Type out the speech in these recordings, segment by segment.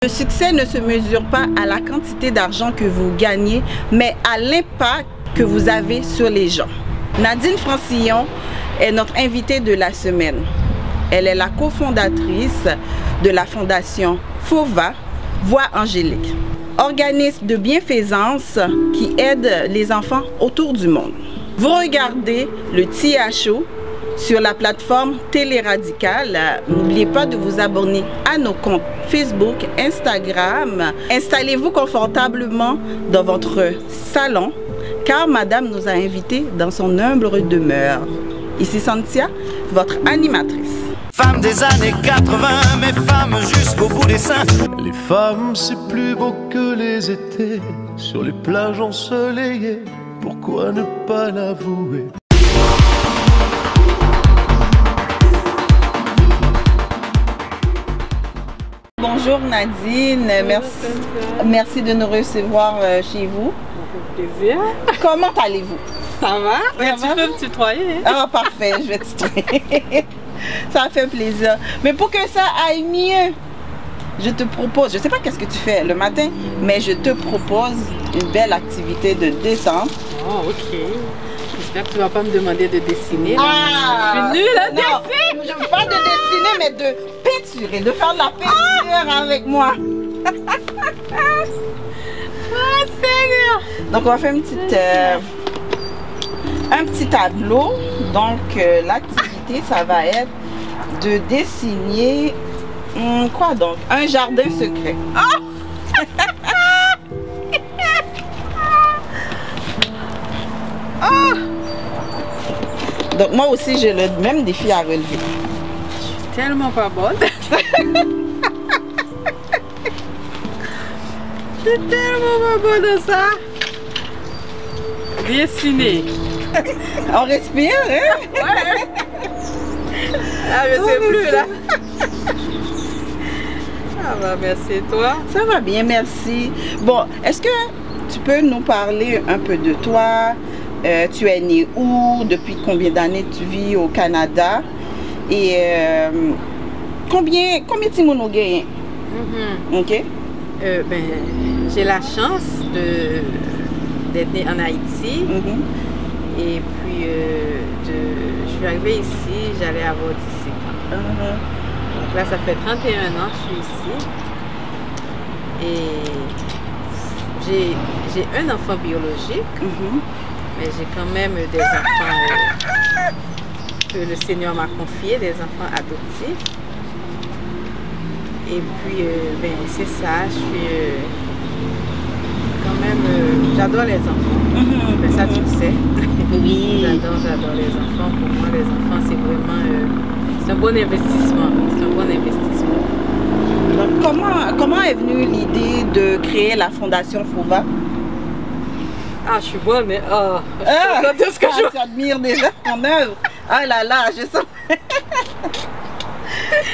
Le succès ne se mesure pas à la quantité d'argent que vous gagnez, mais à l'impact que vous avez sur les gens. Nadine Francillon est notre invitée de la semaine. Elle est la cofondatrice de la fondation FOVA, Voix Angélique, organisme de bienfaisance qui aide les enfants autour du monde. Vous regardez le THO sur la plateforme Télé Radicale. N'oubliez pas de vous abonner à nos comptes Facebook, Instagram. Installez-vous confortablement dans votre salon car Madame nous a invités dans son humble demeure. Ici Santia, votre animatrice. Femmes des années 80, mais femmes jusqu'au bout des seins. Les femmes, c'est plus beau que les étés, sur les plages ensoleillées, pourquoi ne pas l'avouer? Bonjour Nadine, merci de nous recevoir chez vous. Plaisir. Comment allez-vous? Ça va? Tu peux me tutoyer. Ah parfait, je vais te tutoyer. Ça fait plaisir. Mais pour que ça aille mieux, je te propose, je ne sais pas qu'est-ce que tu fais le matin, mais je te propose une belle activité de détente. Oh ok. J'espère que tu ne vas pas me demander de dessiner. Ah, je suis nulle à non, dessiner. je ne veux pas de dessiner, mais de peinturer, de faire de la peinture avec moi. Ah, Seigneur. Donc on va faire une petite, un petit tableau. Donc l'activité, ça va être de dessiner, quoi donc? Un jardin secret. Oh! Oh! Donc moi aussi j'ai le même défi à relever. Je suis tellement pas bonne. Je suis tellement pas bonne dans ça. Dessiner. On respire, hein? Ouais. Ah, je sais plus là. Ça va, merci. Et toi? Ça va bien, merci. Bon, est-ce que tu peux nous parler un peu de toi? Tu es né où? Depuis combien d'années tu vis au Canada? Et combien de temps vous gagnez? Ok. Ben, j'ai la chance d'être née en Haïti. Et puis, je suis arrivée ici, j'allais avoir 17 ans. Donc là, ça fait 31 ans que je suis ici. Et j'ai un enfant biologique, mais j'ai quand même des enfants que le Seigneur m'a confiés, des enfants adoptifs. Et puis, ben, c'est ça, je suis quand même, j'adore les enfants. Ben, ça, tu le sais. Oui. J'adore les enfants. Pour moi, les enfants, c'est vraiment c'est un bon investissement. C'est un bon investissement. Donc, comment est venue l'idée de créer la Fondation FOVA? Ah, je suis bonne, mais tout ce que je admire déjà ton œuvre. Ah là là, je sens.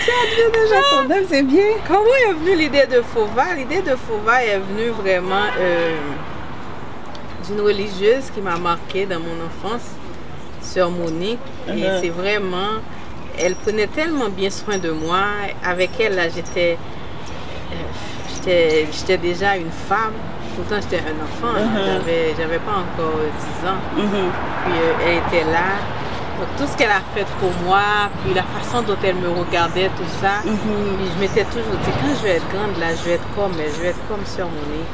Tu admires déjà ton œuvre, c'est bien. Comment est venue l'idée de FOVA? L'idée de FOVA est venue vraiment d'une religieuse qui m'a marquée dans mon enfance, Sœur Monique. Et c'est vraiment, elle prenait tellement bien soin de moi. Avec elle, là, j'étais déjà une femme. Pourtant, j'étais un enfant. J'avais pas encore 10 ans. Puis elle était là. Donc, tout ce qu'elle a fait pour moi, puis la façon dont elle me regardait, tout ça. Puis je m'étais toujours dit, quand je vais être grande, là, je vais être comme Sœur Monique.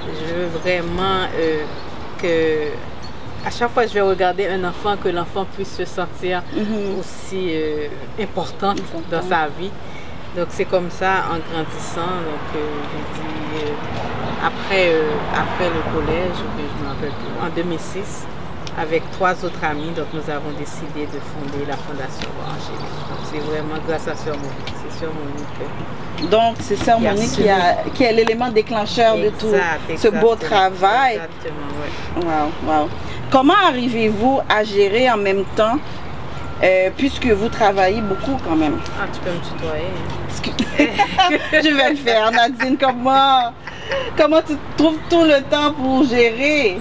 Je veux vraiment que à chaque fois que je vais regarder un enfant, que l'enfant puisse se sentir aussi importante dans sa vie. Donc c'est comme ça en grandissant. Donc j'ai dit après le collège, je me rappelle plus, en 2006, avec 3 autres amis, donc nous avons décidé de fonder la Fondation Voix Angélique. Donc c'est vraiment grâce à Sœur Monique. C'est Sœur Monique. Donc c'est Sœur Monique qui est l'élément déclencheur de tout ce beau travail. Exactement, oui. Wow. Comment arrivez-vous à gérer en même temps, puisque vous travaillez beaucoup quand même? Ah, tu peux me tutoyer. Je vais le faire, Nadine. Comment tu trouves tout le temps pour gérer?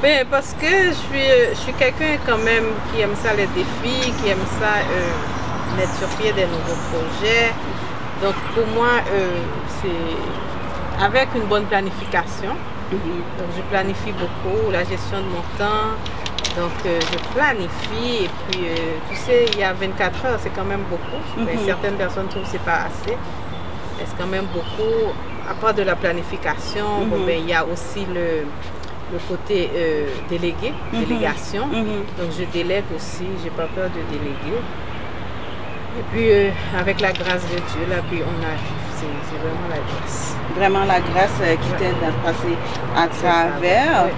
Ben, parce que je suis quelqu'un quand même qui aime ça les défis, qui aime ça mettre sur pied des nouveaux projets. Donc pour moi, avec une bonne planification. Donc je planifie beaucoup la gestion de mon temps. Donc je planifie et puis tu sais, il y a 24 heures, c'est quand même beaucoup. Mais certaines personnes trouvent que c'est pas assez. Mais c'est quand même beaucoup. À part de la planification, bon, ben, il y a aussi le côté délégation. Donc je délègue aussi, j'ai pas peur de déléguer. Et puis avec la grâce de Dieu, là, puis on arrive. C'est vraiment la grâce. Vraiment la grâce qui t'aide à passer à travers.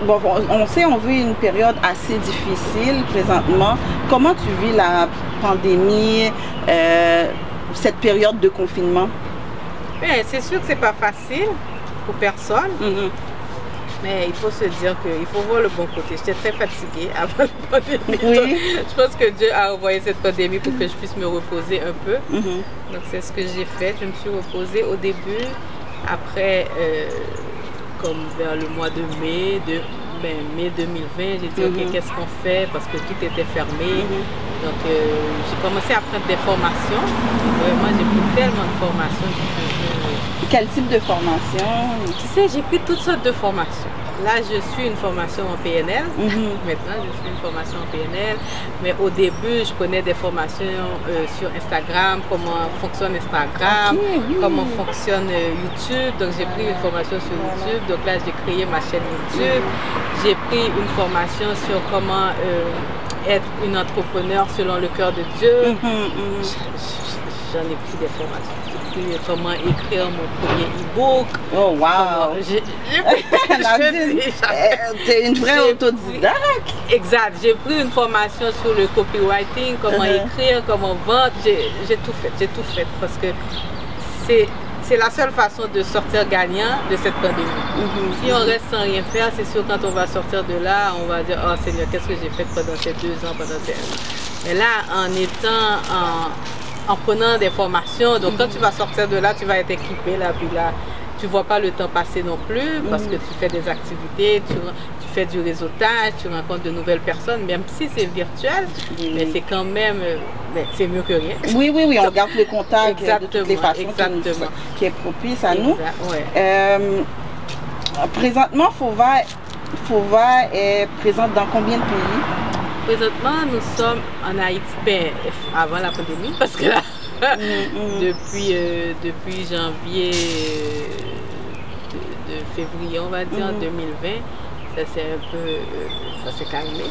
Bon, on sait, on vit une période assez difficile présentement. Comment tu vis la pandémie, cette période de confinement? C'est sûr que c'est pas facile pour personne. Mais il faut se dire qu'il faut voir le bon côté. J'étais très fatiguée avant la pandémie. Oui. Je pense que Dieu a envoyé cette pandémie pour que je puisse me reposer un peu. Donc c'est ce que j'ai fait. Je me suis reposée au début. Après, comme vers le mois de mai 2020, j'ai dit ok, qu'est-ce qu'on fait parce que tout était fermé. Donc j'ai commencé à prendre des formations. Moi j'ai pris tellement de formations. Quel type de formation? Tu sais, j'ai pris toutes sortes de formations. Là, je suis une formation en PNL. Maintenant, je suis une formation en PNL. Mais au début, je prenais des formations sur Instagram, comment fonctionne Instagram, comment fonctionne YouTube. Donc, j'ai pris une formation sur YouTube. Donc là, j'ai créé ma chaîne YouTube. J'ai pris une formation sur comment être une entrepreneur selon le cœur de Dieu. J'en ai pris des formations. Comment écrire mon premier e-book. Oh wow! T'es une vraie autodidacte. Exact. J'ai pris une formation sur le copywriting, comment écrire, comment vendre. J'ai tout fait parce que c'est la seule façon de sortir gagnant de cette pandémie. Si on reste sans rien faire, c'est sûr quand on va sortir de là, on va dire oh Seigneur, qu'est-ce que j'ai fait pendant ces 2 ans, pendant ces 1 an. Mais là, en prenant des formations, donc quand tu vas sortir de là, tu vas être équipé là, puis là, tu vois pas le temps passer non plus parce que tu fais des activités, tu fais du réseautage, tu rencontres de nouvelles personnes, même si c'est virtuel, mais c'est quand même, c'est mieux que rien. Oui, on garde le contact de toutes les façons qui est propice à nous. Présentement, Fova est présente dans combien de pays? Présentement, nous sommes en Haïti, avant la pandémie, parce que là, depuis janvier, de février, on va dire, 2020, ça s'est calmé.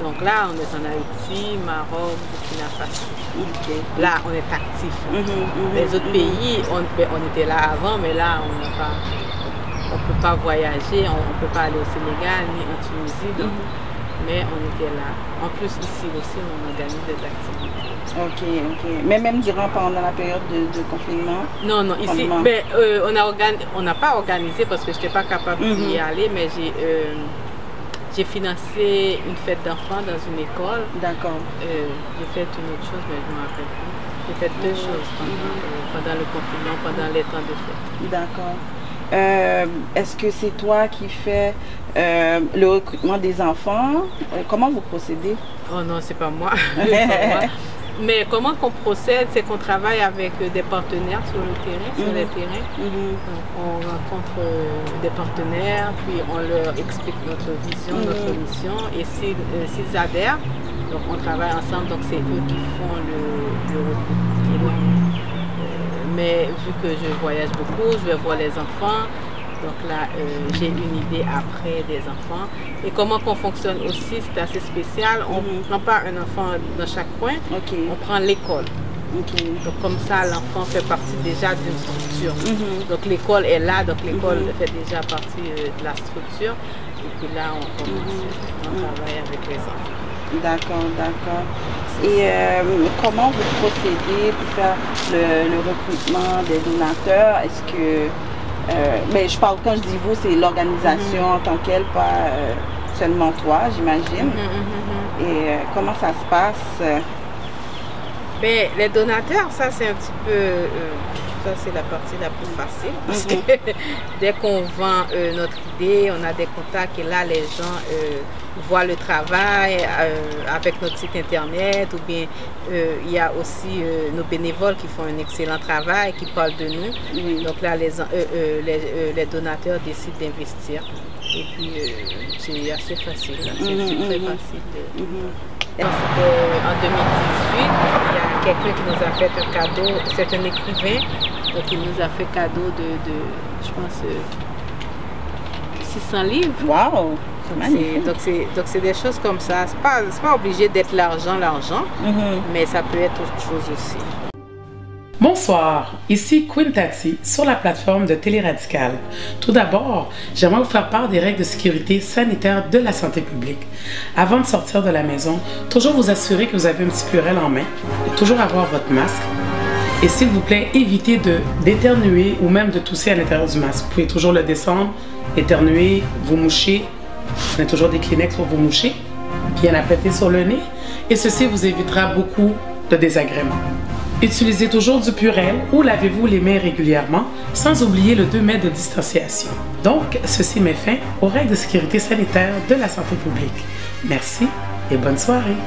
Donc là, on est en Haïti, Maroc, Burkina Faso. Là, on est actif. Les autres pays, on était là avant, mais là, on ne peut pas voyager, on ne peut pas aller au Sénégal ni en Tunisie. Donc, mais on était là. En plus, ici aussi, on organise des activités. Ok. Mais même pendant la période de confinement? Non, ici, on n'a pas organisé parce que je n'étais pas capable d'y aller, mais j'ai financé une fête d'enfants dans une école. D'accord. J'ai fait une autre chose, mais je ne me rappelle plus. J'ai fait 2 choses pendant le confinement, pendant les temps de fête. D'accord. Est-ce que c'est toi qui fais le recrutement des enfants? Comment vous procédez? Oh non, c'est pas moi. Mais comment qu'on procède, c'est qu'on travaille avec des partenaires sur le terrain, sur les terrains. Donc, on rencontre des partenaires, puis on leur explique notre vision, notre mission. Et s'ils adhèrent, donc on travaille ensemble, donc c'est eux qui font le recrutement. Mais vu que je voyage beaucoup, je vais voir les enfants. Donc là, j'ai une idée après des enfants. Et comment qu'on fonctionne aussi, c'est assez spécial. On ne prend pas un enfant dans chaque coin, on prend l'école. Donc comme ça, l'enfant fait partie déjà d'une structure. Donc l'école est là, donc l'école fait déjà partie de la structure. Et puis là, on commence, on travaille avec les enfants. D'accord. Et comment vous procédez pour faire le recrutement des donateurs? Est-ce que, je parle, quand je dis vous, c'est l'organisation en tant qu'elle, pas seulement toi, j'imagine. Et comment ça se passe? Les donateurs, ça c'est un petit peu, Ça, c'est la partie la plus facile. Parce que dès qu'on vend notre idée, on a des contacts et là, les gens voient le travail avec notre site internet ou bien il y a aussi nos bénévoles qui font un excellent travail, qui parlent de nous. Donc là, les donateurs décident d'investir. Et puis, c'est assez facile. C'est très facile. C'était en 2018, il y a quelqu'un qui nous a fait un cadeau, c'est un écrivain, donc il nous a fait cadeau de je pense, 600 livres. Wow! Donc c'est des choses comme ça. C'est pas obligé d'être l'argent, mais ça peut être autre chose aussi. Bonsoir, ici Queen Tati sur la plateforme de Télé Radical. Tout d'abord, j'aimerais vous faire part des règles de sécurité sanitaire de la santé publique. Avant de sortir de la maison, toujours vous assurer que vous avez un petit purel en main, toujours avoir votre masque. Et s'il vous plaît, évitez d'éternuer ou même de tousser à l'intérieur du masque. Vous pouvez toujours le descendre, éternuer, vous moucher. On a toujours des Kleenex pour vous moucher, bien apprêter sur le nez. Et ceci vous évitera beaucoup de désagréments. Utilisez toujours du Purell ou lavez-vous les mains régulièrement, sans oublier le 2 mètres de distanciation. Donc, ceci met fin aux règles de sécurité sanitaire de la santé publique. Merci et bonne soirée.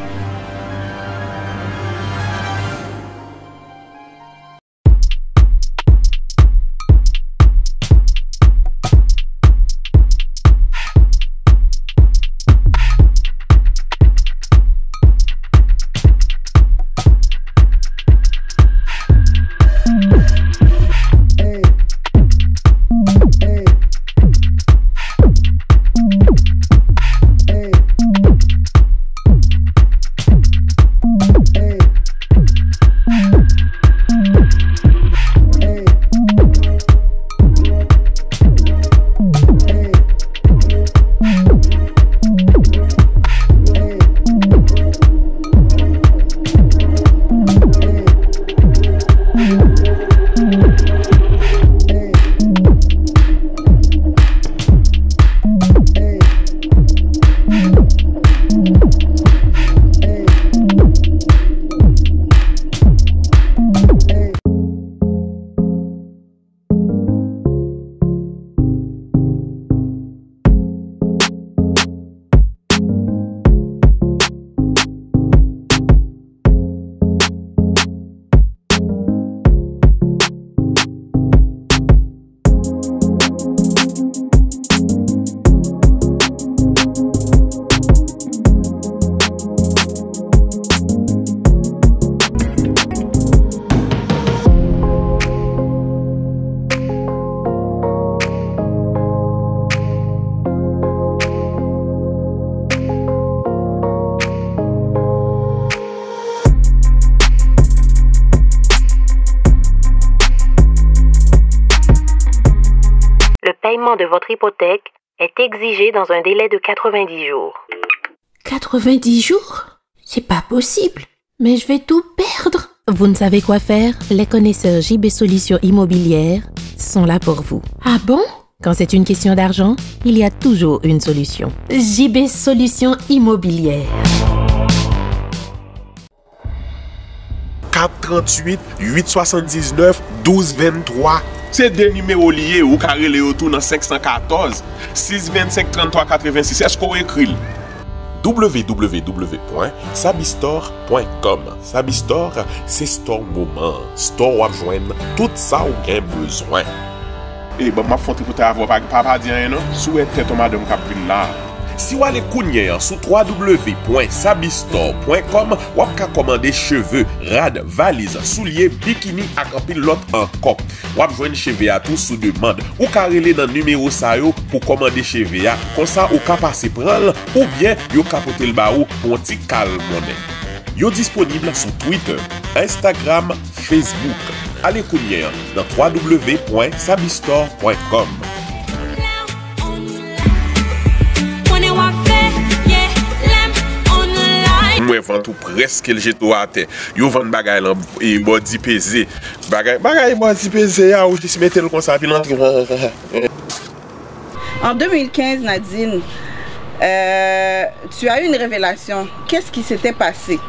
De votre hypothèque est exigé dans un délai de 90 jours. 90 jours? C'est pas possible. Mais je vais tout perdre. Vous ne savez quoi faire? Les connaisseurs JB Solutions Immobilières sont là pour vous. Ah bon? Quand c'est une question d'argent, il y a toujours une solution. JB Solutions Immobilières. 438 879 1223. C'est des numéros liés ou carré les autour dans 514 625 33 86. Est-ce qu'on écrit? www.sabistore.com. Sabistore, c'est store moment. Store où joindre tout ça ou bien besoin. Et bon, ma fonte pour avoir pas dire non. Souhaite ton madame Capvin là. Si vous allez kounye sur www.sabistore.com, vous pouvez commander cheveux, rad, valises, souliers, bikini et un pile l'autre encore. Vous pouvez joindre cheveux à tout sous demande. Ou carrelez dans le numéro ça pour commander cheveux. Comme ça, vous pouvez passer prendre ou bien vous pouvez capoter le baou pour un petit calme monnaie. Vous disponible sur Twitter, Instagram, Facebook. Allez kounye dans www.sabistore.com. Moi vend tout presque le jeto à terre. Yo vend bagay là et body pesé. Bagay body pesé ah ou je mettre le comme ça puis l'entrée. En 2015, Nadine, tu as eu une révélation. Qu'est-ce qui s'était passé?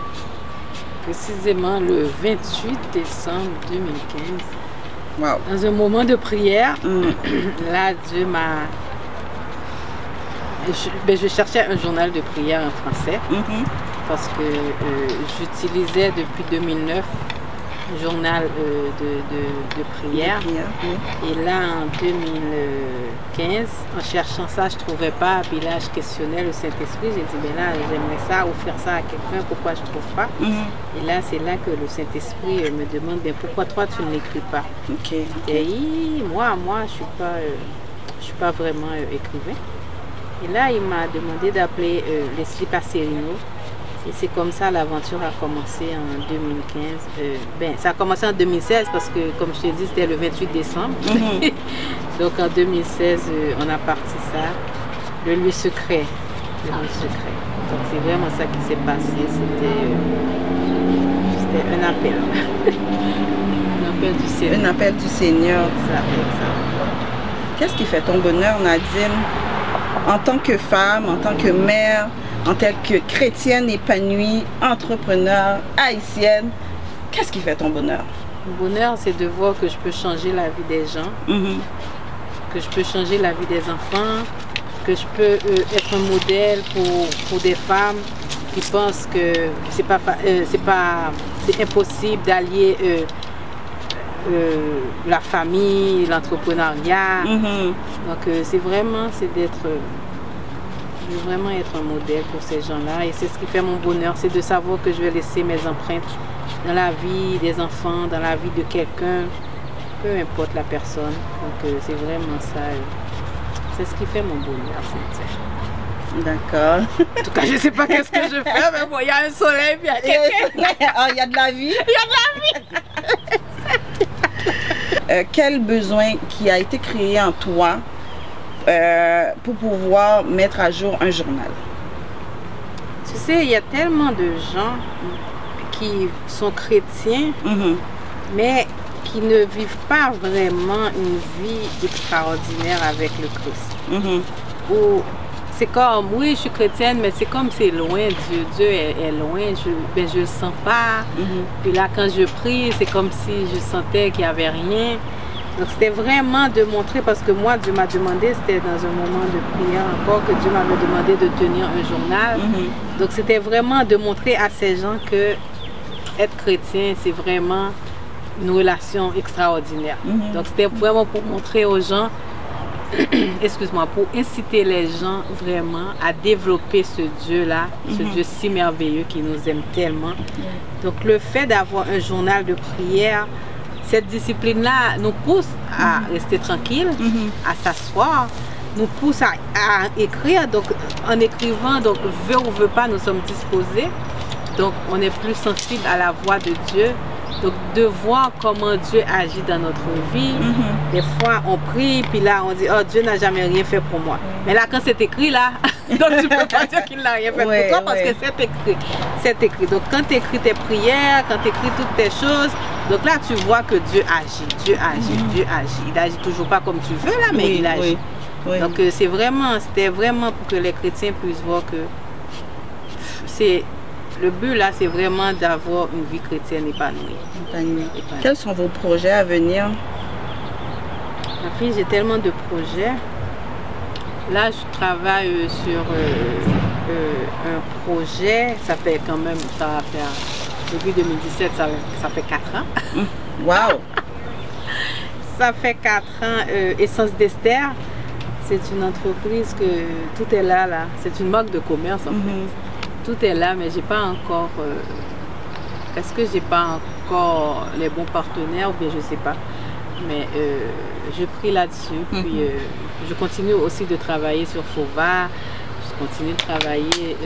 Précisément le 28 décembre 2015, Wow. Dans un moment de prière, là, Dieu m'a... Je cherchais un journal de prière en français parce que j'utilisais depuis 2009 un journal de prière. Et là, en 2015, en cherchant ça, je ne trouvais pas. Puis là, je questionnais le Saint-Esprit. J'ai dit, ben là, j'aimerais ça, offrir ça à quelqu'un. Pourquoi je ne trouve pas? Et là, c'est là que le Saint-Esprit me demande, ben, pourquoi toi, tu ne l'écris pas? Et moi, je ne suis pas vraiment écrivain. Et là, il m'a demandé d'appeler Leslie Passerino. Et c'est comme ça l'aventure a commencé en 2015. Ça a commencé en 2016 parce que, comme je te dis, c'était le 28 décembre. Donc en 2016, on a parti ça. Le lieu secret. Donc c'est vraiment ça qui s'est passé. C'était un appel. Un appel du Seigneur. Un appel du Seigneur. Exact. Qu'est-ce qui fait ton bonheur, Nadine? En tant que femme, en tant que mère, en tant que chrétienne épanouie, entrepreneur, haïtienne, qu'est-ce qui fait ton bonheur? Mon bonheur, c'est de voir que je peux changer la vie des gens, que je peux changer la vie des enfants, que je peux être un modèle pour des femmes qui pensent que c'est impossible d'allier la famille, l'entrepreneuriat. Donc c'est vraiment être un modèle pour ces gens-là. Et c'est ce qui fait mon bonheur, c'est de savoir que je vais laisser mes empreintes dans la vie des enfants, dans la vie de quelqu'un, peu importe la personne. Donc c'est vraiment ça. C'est ce qui fait mon bonheur. D'accord. En tout cas, je ne sais pas qu'est-ce que je fais, mais bon, il y a un soleil, puis il y a de la vie. Quel besoin qui a été créé en toi pour pouvoir mettre à jour un journal? Tu sais, il y a tellement de gens qui sont chrétiens, mais qui ne vivent pas vraiment une vie extraordinaire avec le Christ. Ou c'est comme, oui, je suis chrétienne, mais c'est comme c'est loin, Dieu est loin, je le sens pas. Puis là, quand je prie, c'est comme si je sentais qu'il n'y avait rien. Donc c'était vraiment de montrer, parce que moi, Dieu m'a demandé, c'était dans un moment de prière encore, que Dieu m'avait demandé de tenir un journal. Donc c'était vraiment de montrer à ces gens que être chrétien, c'est vraiment une relation extraordinaire. Donc c'était vraiment pour montrer aux gens, excuse-moi, pour inciter les gens vraiment à développer ce Dieu-là, ce Dieu si merveilleux qui nous aime tellement. Donc le fait d'avoir un journal de prière, cette discipline-là nous pousse à rester tranquille, à s'asseoir, nous pousse à écrire. Donc en écrivant, donc veut ou veut pas, nous sommes disposés. Donc on est plus sensible à la voix de Dieu. Donc de voir comment Dieu agit dans notre vie. Des fois on prie, puis là on dit, oh, Dieu n'a jamais rien fait pour moi. Mais là quand c'est écrit là, donc tu ne peux pas dire qu'il n'a rien fait pour toi, parce que c'est écrit. C'est écrit. Donc quand tu écris tes prières, quand tu écris toutes tes choses, donc là tu vois que Dieu agit, Dieu agit, Dieu agit. Il agit toujours pas comme tu veux là, mais il agit. Donc c'était vraiment pour que les chrétiens puissent voir que le but là, c'est vraiment d'avoir une vie chrétienne épanouie. Quels sont vos projets à venir? Ma fille, j'ai tellement de projets. Là, je travaille sur un projet. Ça fait quand même, ça va faire, depuis 2017, ça fait 4 ans. Wow! Ça fait 4 ans. Essence d'Esther, c'est une entreprise que tout est là. C'est une marque de commerce en fait. Tout est là, mais j'ai pas encore. Est-ce que j'ai pas encore les bons partenaires ou bien je sais pas. Mais je prie là-dessus. Puis je continue aussi de travailler sur Fova. Je continue de travailler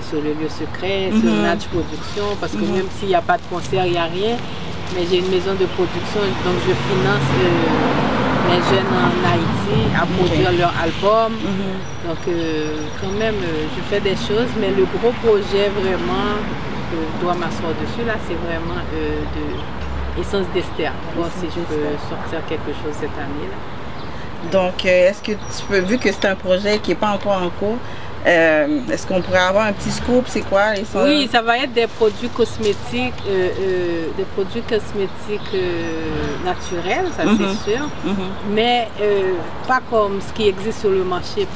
sur le lieu secret, sur Natch Production, parce que même s'il n'y a pas de concert, il n'y a rien. Mais j'ai une maison de production, donc je finance les jeunes en Haïti à produire leur album. Donc quand même, je fais des choses, mais le gros projet vraiment que je dois m'asseoir dessus, là, c'est vraiment de Essence d'Esther. Voir si je peux sortir quelque chose cette année. Là. Donc, est-ce que tu peux, vu que c'est un projet qui n'est pas encore en cours, Est-ce qu'on pourrait avoir un petit scoop? C'est quoi les sons? Oui, ça va être des produits cosmétiques, naturels, ça c'est sûr, mais pas comme ce qui existe sur le marché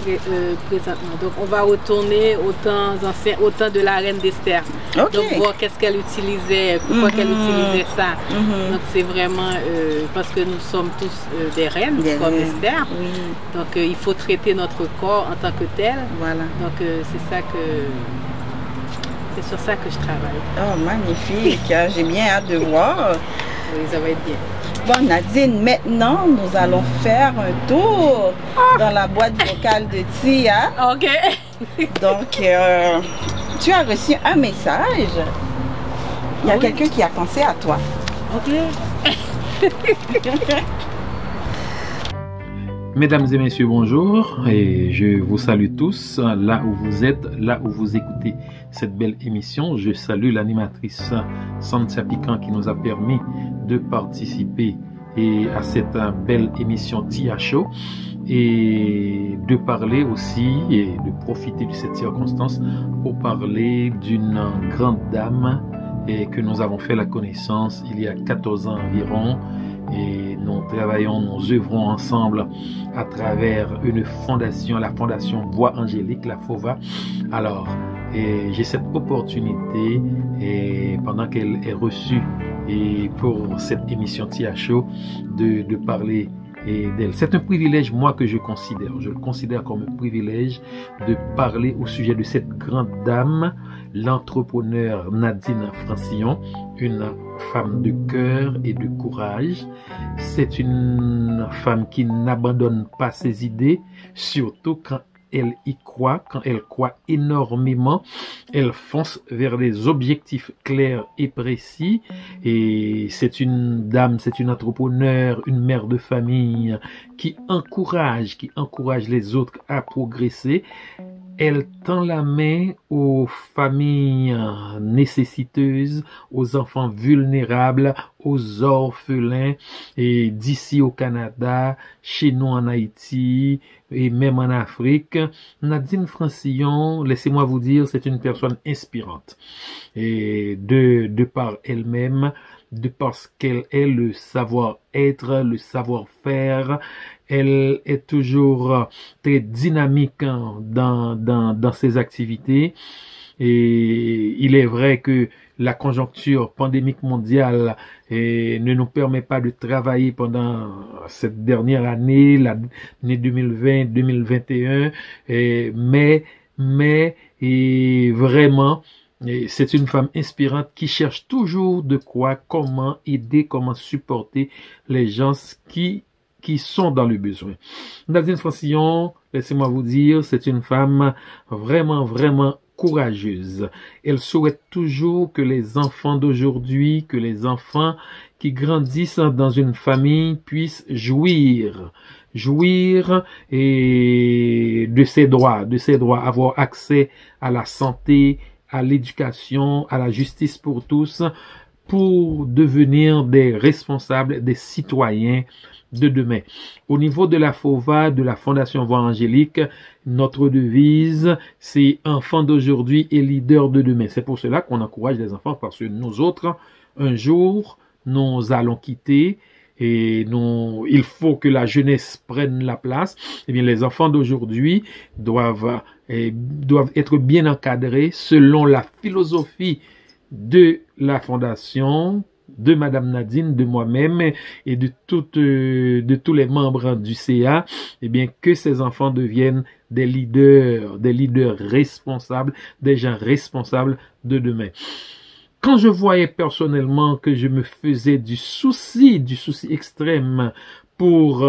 présentement. Donc on va retourner au temps ancien, au temps de la reine d'Esther. Donc voir qu'est-ce qu'elle utilisait, pourquoi qu'elle utilisait ça. Donc c'est vraiment parce que nous sommes tous des reines comme Esther. Donc il faut traiter notre corps en tant que tel. Voilà. Donc c'est sur ça que je travaille. Oh, magnifique! J'ai bien hâte de voir. Oui, ça va être bien. Bon, Nadine, maintenant, nous allons faire un tour dans la boîte vocale de Tia. OK. Donc, tu as reçu un message. Il y a quelqu'un qui a pensé à toi. OK. Mesdames et messieurs, bonjour et je vous salue tous là où vous êtes, là où vous écoutez cette belle émission. Je salue l'animatrice Santia Piquant qui nous a permis de participer à cette belle émission Tia Show et de parler aussi et de profiter de cette circonstance pour parler d'une grande dame et que nous avons fait la connaissance il y a 14 ans environ. Et nous travaillons, nous œuvrons ensemble à travers une fondation, la fondation Voix Angélique, la FOVA. Alors, j'ai cette opportunité et pendant qu'elle est reçue et pour cette émission Tia Show de parler d'elle. C'est un privilège, moi, que je le considère comme un privilège de parler au sujet de cette grande dame, l'entrepreneur Nadine Francillon, une femme de cœur et de courage. C'est une femme qui n'abandonne pas ses idées, surtout quand elle y croit, quand elle croit énormément, elle fonce vers des objectifs clairs et précis. Et c'est une dame, c'est une entrepreneur, une mère de famille qui encourage les autres à progresser. Elle tend la main aux familles nécessiteuses, aux enfants vulnérables, aux orphelins, et d'ici au Canada, chez nous en Haïti, et même en Afrique. Nadine Francillon, laissez-moi vous dire, c'est une personne inspirante. Et de par elle-même, de parce qu'elle est le savoir-être, le savoir-faire, elle est toujours très dynamique dans ses activités. Et il est vrai que la conjoncture pandémique mondiale ne nous permet pas de travailler pendant cette dernière année, l'année 2020-2021, mais vraiment, c'est une femme inspirante qui cherche toujours comment aider, comment supporter les gens qui sont dans le besoin. Nadine Francillon, laissez-moi vous dire, c'est une femme vraiment, vraiment courageuse. Elle souhaite toujours que les enfants d'aujourd'hui, que les enfants qui grandissent dans une famille puissent jouir et de ses droits, avoir accès à la santé, à l'éducation, à la justice pour tous, pour devenir des responsables, des citoyens de demain. Au niveau de la FOVA, de la Fondation Voix Angélique, notre devise, c'est enfants d'aujourd'hui et leaders de demain. C'est pour cela qu'on encourage les enfants, parce que nous autres, un jour, nous allons quitter et il faut que la jeunesse prenne la place. Eh bien, les enfants d'aujourd'hui doivent être bien encadrés selon la philosophie de la Fondation, de Madame Nadine, de moi-même et de tous les membres du CA, eh bien, que ces enfants deviennent des leaders responsables, des gens responsables de demain. Quand je voyais personnellement que je me faisais du souci extrême pour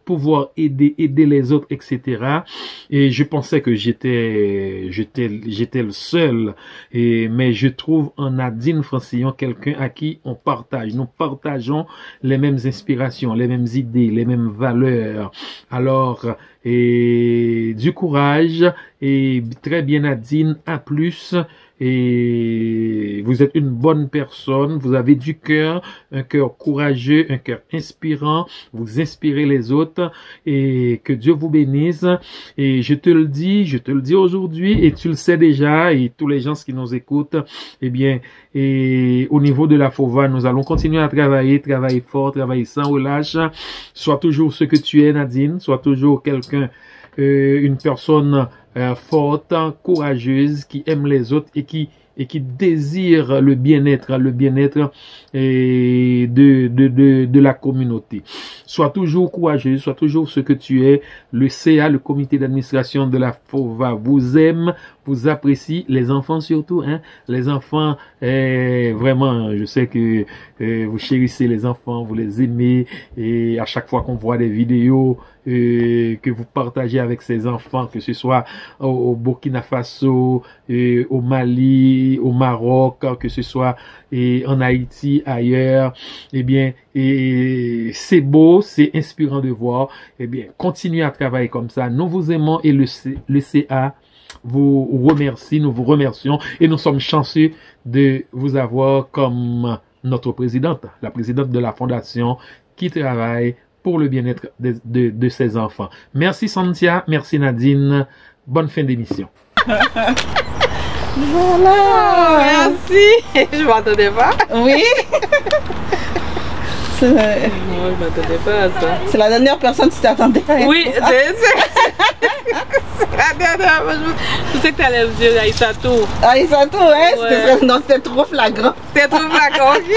pouvoir aider les autres, etc. Et je pensais que j'étais le seul. Mais je trouve en Nadine Francillon quelqu'un à qui nous partageons les mêmes inspirations, les mêmes idées, les mêmes valeurs. Alors, du courage et très bien Nadine, à plus. et vous êtes une bonne personne, vous avez du cœur, un cœur courageux, un cœur inspirant, vous inspirez les autres et que Dieu vous bénisse. Et je te le dis aujourd'hui et tu le sais déjà et tous les gens qui nous écoutent, eh bien, et au niveau de la FOVA, nous allons continuer à travailler fort, travailler sans relâche. Sois toujours ce que tu es, Nadine, sois toujours quelqu'un, une personne forte, courageuse, qui aime les autres et qui désire le bien-être de la communauté. Sois toujours courageux, sois toujours ce que tu es. Le CA, le comité d'administration de la FOVA, vous aime, vous apprécie, les enfants surtout, hein. Les enfants, vraiment, je sais que vous chérissez les enfants, vous les aimez, et à chaque fois qu'on voit des vidéos que vous partagez avec ces enfants, que ce soit au Burkina Faso, au Mali, au Maroc, que ce soit en Haïti, ailleurs, eh bien, c'est beau, c'est inspirant de voir. Eh bien, continuez à travailler comme ça. Nous vous aimons et le CA vous remercie, nous vous remercions et nous sommes chanceux de vous avoir comme notre présidente, la présidente de la fondation qui travaille pour le bien-être de ses enfants. Merci Cynthia, merci Nadine, bonne fin d'émission. Voilà. Oh, merci. Je m'attendais pas. Oui. Non, je m'attendais pas à ça. C'est la dernière personne que tu t'attendais à. Oui, c'est la dernière. Je sais que tu allais me dire Aïssatou. Aïssatou, hein? Ouais. Non, c'était trop flagrant. C'était trop flagrant, ok.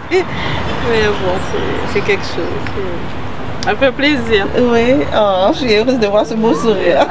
Mais bon, c'est quelque chose. Ça fait plaisir. Oui, oh, je suis heureuse de voir ce beau sourire.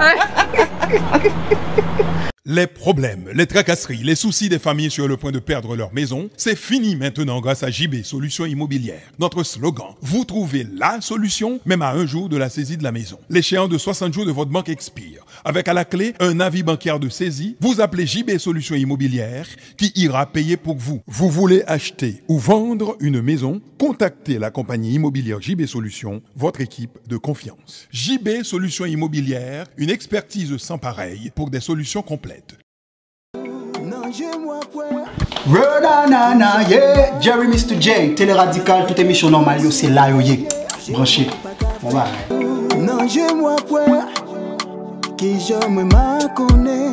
Les problèmes, les tracasseries, les soucis des familles sur le point de perdre leur maison, c'est fini maintenant grâce à JB Solutions Immobilières. Notre slogan, vous trouvez la solution même à un jour de la saisie de la maison. L'échéance de 60 jours de votre banque expire. Avec à la clé un avis bancaire de saisie, vous appelez JB Solutions Immobilières qui ira payer pour vous. Vous voulez acheter ou vendre une maison? Contactez la compagnie immobilière JB Solutions, votre équipe de confiance. JB Solutions Immobilières, une expertise sans pareil pour des solutions complètes. Rodanana, yeah, Jerry Mr. J, Télé Radical, toute émission normale, c'est là, yeah. Branché. On va. Non, je moi point, qui je me connais,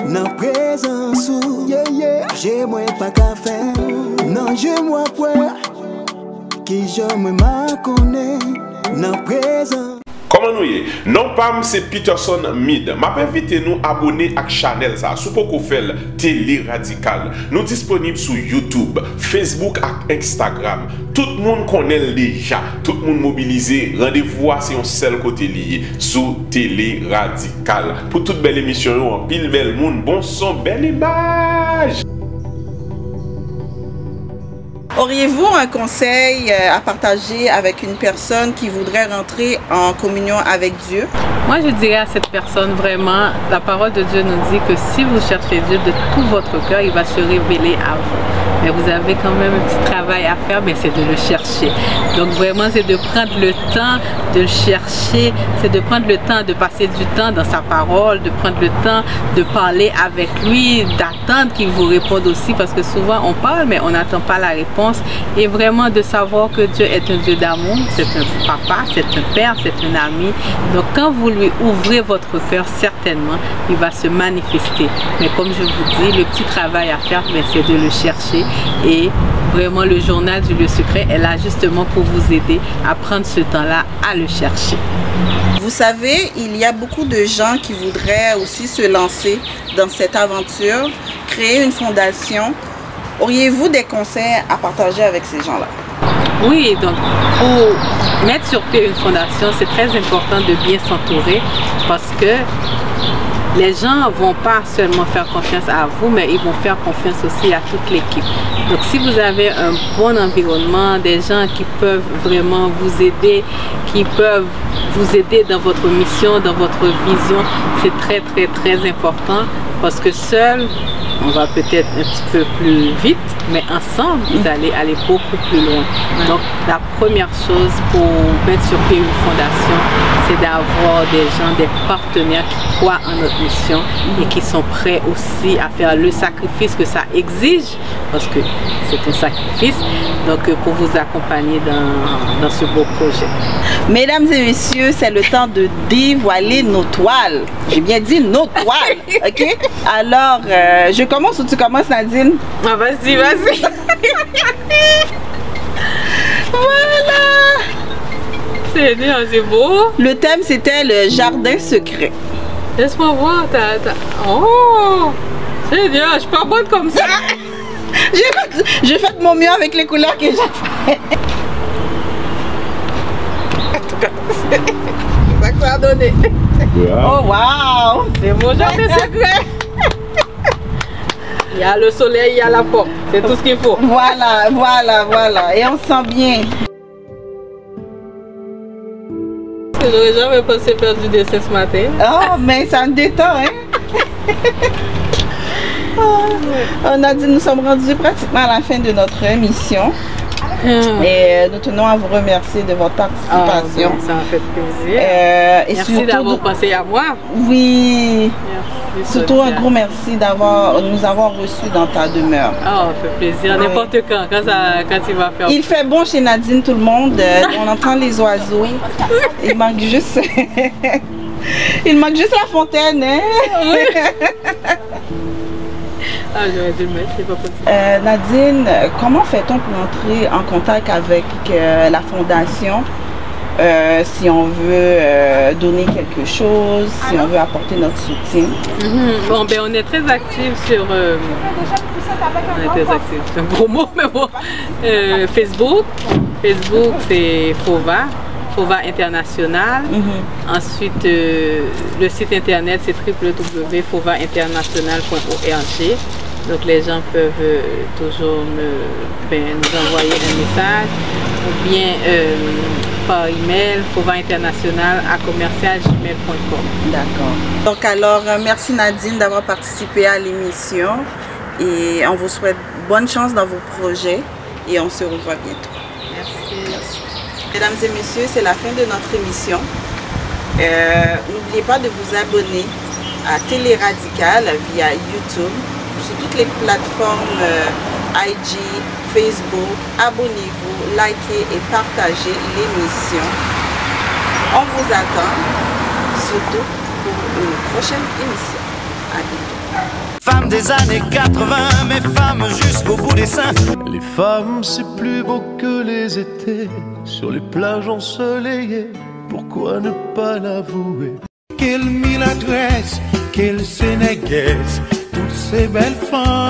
non présence, yeah, yeah, j'ai moi pas qu'à faire. Non, je moi point, qui je me connais, non présence. Comment nous y est? Non pas c'est Peterson Mid. M'a invité nous abonner à la chaîne ça. Sous pour faire Télé Radical. Nous disponibles sur YouTube, Facebook et Instagram. Tout le monde connaît déjà. Tout le monde mobilisé. Rendez-vous si on seul côté lié sous Télé Radical. Pour toute belle émission, en pile belle monde, bon son, belle image. Auriez-vous un conseil à partager avec une personne qui voudrait rentrer en communion avec Dieu? Moi, je dirais à cette personne vraiment, la parole de Dieu nous dit que si vous cherchez Dieu de tout votre cœur, il va se révéler à vous. Mais vous avez quand même un petit travail à faire, mais c'est de le chercher. Donc vraiment, c'est de prendre le temps de le chercher, c'est de prendre le temps de passer du temps dans sa parole, de prendre le temps de parler avec lui, d'attendre qu'il vous réponde aussi, parce que souvent on parle, mais on n'attend pas la réponse. Et vraiment de savoir que Dieu est un Dieu d'amour, c'est un papa, c'est un père, c'est un ami. Donc quand vous lui ouvrez votre cœur, certainement, il va se manifester. Mais comme je vous dis, le petit travail à faire, c'est de le chercher. Et vraiment, le journal du lieu secret est là justement pour vous aider à prendre ce temps-là à le chercher. Vous savez, il y a beaucoup de gens qui voudraient aussi se lancer dans cette aventure, créer une fondation. Auriez-vous des conseils à partager avec ces gens-là? Oui, donc pour mettre sur pied une fondation, c'est très important de bien s'entourer parce que les gens ne vont pas seulement faire confiance à vous, mais ils vont faire confiance aussi à toute l'équipe. Donc si vous avez un bon environnement, des gens qui peuvent vraiment vous aider, qui peuvent vous aider dans votre mission, dans votre vision, c'est très très très important parce que seul, on va peut-être un petit peu plus vite, mais ensemble, vous allez aller beaucoup plus loin. Donc, la première chose pour mettre sur pied une fondation, c'est d'avoir des gens, des partenaires qui croient en notre solution et qui sont prêts aussi à faire le sacrifice que ça exige, parce que c'est un sacrifice, donc pour vous accompagner dans ce beau projet. Mesdames et messieurs, c'est le temps de dévoiler nos toiles. J'ai bien dit nos toiles, ok? Alors, je commence ou tu commences, Nadine? Ah, vas-y, vas-y. Voilà. C'est beau. Le thème, c'était le jardin secret. Laisse-moi voir. Oh, c'est bien, je suis pas bonne comme ça. J'ai fait mon mieux avec les couleurs que j'ai fait. En tout cas, c'est ça que ça a donné. Oh, wow. C'est mon jardin secret. Il y a le soleil, il y a la porte. C'est tout ce qu'il faut. Voilà, voilà, voilà. Et on se sent bien. J'aurais jamais pensé faire du dessin ce matin. Oh, mais ça me détend, hein? On a dit, nous sommes rendus pratiquement à la fin de notre émission. Et nous tenons à vous remercier de votre participation. Ça m'a fait plaisir. Merci d'avoir pensé à moi. Oui. Merci. Surtout un gros merci d'avoir nous avoir reçus dans ta demeure. Oh, ça fait plaisir. N'importe quand il va faire. Il fait bon chez Nadine, tout le monde. On entend les oiseaux. Il manque juste... Il manque juste la fontaine, hein? Oui. Ah, j'aurais dû le mettre, c'est pas possible. Nadine, comment fait-on pour entrer en contact avec la fondation si on veut donner quelque chose, si on veut apporter notre soutien? Bon, ben on est très actifs sur... on est très actifs, c'est un gros mot, mais bon. Facebook, c'est FOVA International. Ensuite, le site internet, c'est www.fovainternational.org. Donc les gens peuvent toujours nous envoyer un message ou bien par email fovainternational@commercialgmail.com. D'accord. Donc alors, merci Nadine d'avoir participé à l'émission et on vous souhaite bonne chance dans vos projets et on se revoit bientôt. Merci. Mesdames et messieurs, c'est la fin de notre émission. N'oubliez pas de vous abonner à Télé Radical via YouTube, sur toutes les plateformes IG, Facebook. Abonnez-vous, likez et partagez l'émission. On vous attend surtout pour une prochaine émission. À bientôt. Femmes des années 80, mais femmes jusqu'au bout des seins. Les femmes, c'est plus beau que les étés, sur les plages ensoleillées, pourquoi ne pas l'avouer? Quelle miladresse, quelle sénégaise, toutes ces belles femmes.